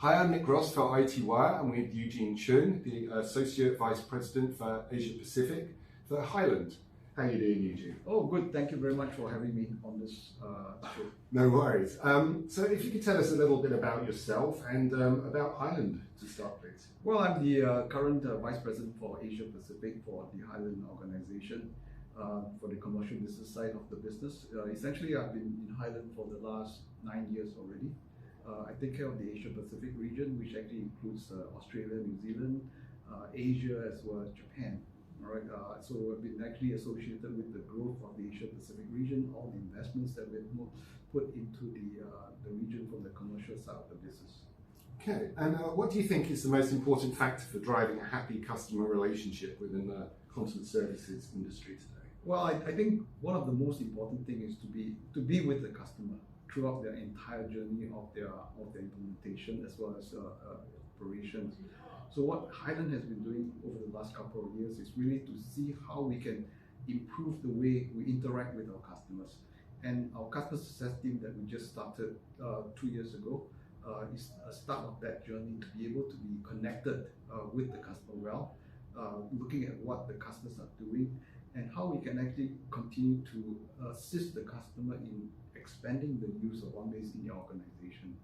Hi, I'm Nick Ross for iTWire. I'm with Eugene Chng, the Associate Vice President for Asia Pacific for Hyland. How are you doing, Eugene? Oh, good. Thank you very much for having me on this show. No worries. So if you could tell us a little bit about yourself and about Hyland to start, please. Well, I'm the current Vice President for Asia Pacific for the Hyland organization for the commercial business side of the business. Essentially, I've been in Hyland for the last 9 years already. I take care of the Asia Pacific region, which actually includes Australia, New Zealand, Asia, as well as Japan. All right, so I've been actually associated with the growth of the Asia Pacific region, all the investments that we've put into the region from the commercial side of the business. Okay, and what do you think is the most important factor for driving a happy customer relationship within the content services industry today? Well, I think one of the most important things is to be with the customer throughout their entire journey of their implementation as well as operations. So what Hyland has been doing over the last couple of years is really to see how we can improve the way we interact with our customers. And our customer success team that we just started 2 years ago is a start of that journey to be able to be connected with the customer well, looking at what the customers are doing and how we can actually continue to assist the customer in expanding the use of OneBase in the organization.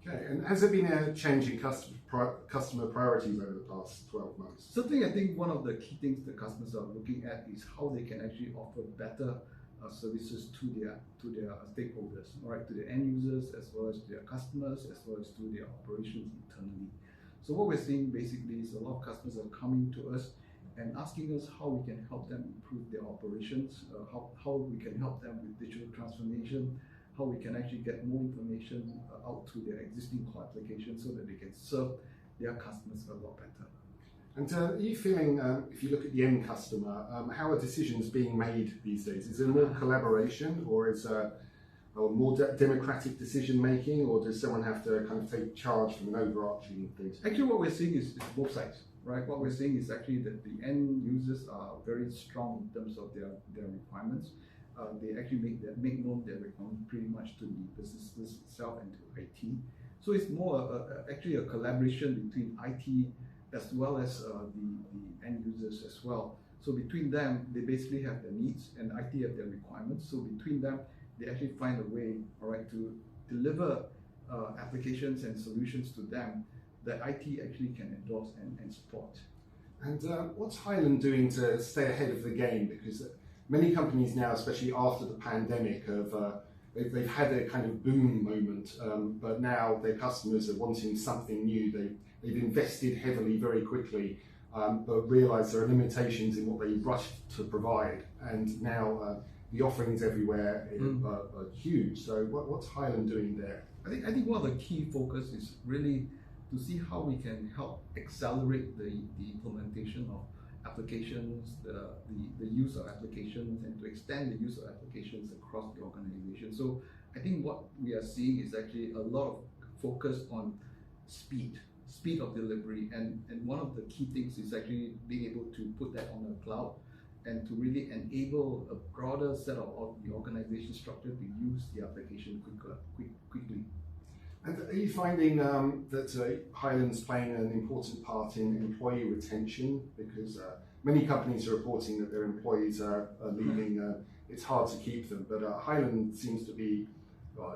Okay, and has there been a change in customer priorities over the past 12 months? Certainly, I think one of the key things the customers are looking at is how they can actually offer better services to their stakeholders, all right, to the end users as well as to their customers as well as to their operations internally. So what we're seeing basically is a lot of customers are coming to us and asking us how we can help them improve their operations, how we can help them with digital transformation, how we can actually get more information out to their existing core applications so that they can serve their customers a lot better. And are you feeling, if you look at the end customer, how are decisions being made these days? Is there more collaboration or is more democratic decision making, or does someone have to kind of take charge from an overarching thing? Actually, what we're seeing is both sides, right? What we're seeing is actually that the end users are very strong in terms of their requirements. They actually make known their requirements pretty much to the businesses itself and to IT. So it's more actually a collaboration between IT as well as the end users as well. So between them, they basically have their needs and IT have their requirements. So between them, they actually find a way, all right, to deliver applications and solutions to them that IT actually can endorse and support. And what's Hyland doing to stay ahead of the game? Because many companies now, especially after the pandemic, they've had a kind of boom moment, but now their customers are wanting something new. They've invested heavily very quickly, but realise there are limitations in what they rush to provide. And now the offerings everywhere are huge. So what's Hyland doing there? I think one of the key focus is really to see how we can help accelerate the implementation of applications, the use of applications, and to extend the use of applications across the organization. So I think what we are seeing is actually a lot of focus on speed of delivery, and one of the key things is actually being able to put that on the cloud and to really enable a broader set of the organization structure to use the application quickly. And are you finding that Hyland's playing an important part in employee retention? Because many companies are reporting that their employees are leaving. It's hard to keep them, but Hyland seems to be,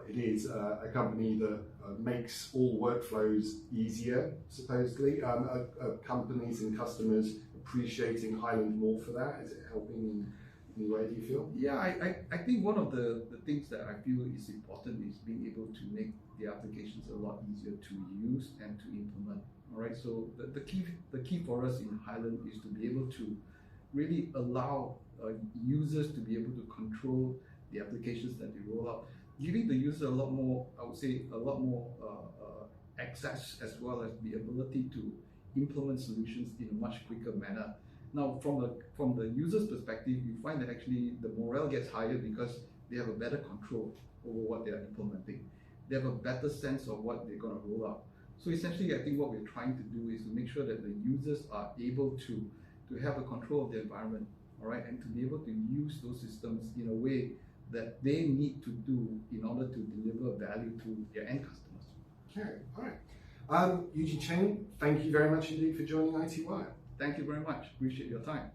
it is a company that makes all workflows easier, supposedly. Are companies and customers appreciating Hyland more for that? Is it helping in any way, do you feel? Yeah, I think one of the things that I feel is important is being able to make the applications a lot easier to use and to implement. All right, so the key for us in Hyland is to be able to really allow users to be able to control the applications that they roll out, giving the user a lot more, I would say, a lot more access as well as the ability to implement solutions in a much quicker manner. Now, from the user's perspective, you find that actually the morale gets higher because they have a better control over what they are implementing. They have a better sense of what they're going to roll out. So essentially, I think what we're trying to do is to make sure that the users are able to have a control of the environment, all right, and to be able to use those systems in a way that they need to do in order to deliver value to their end customers. Okay, all right. Eugene Chng, thank you very much indeed for joining iTWire. Thank you very much. Appreciate your time.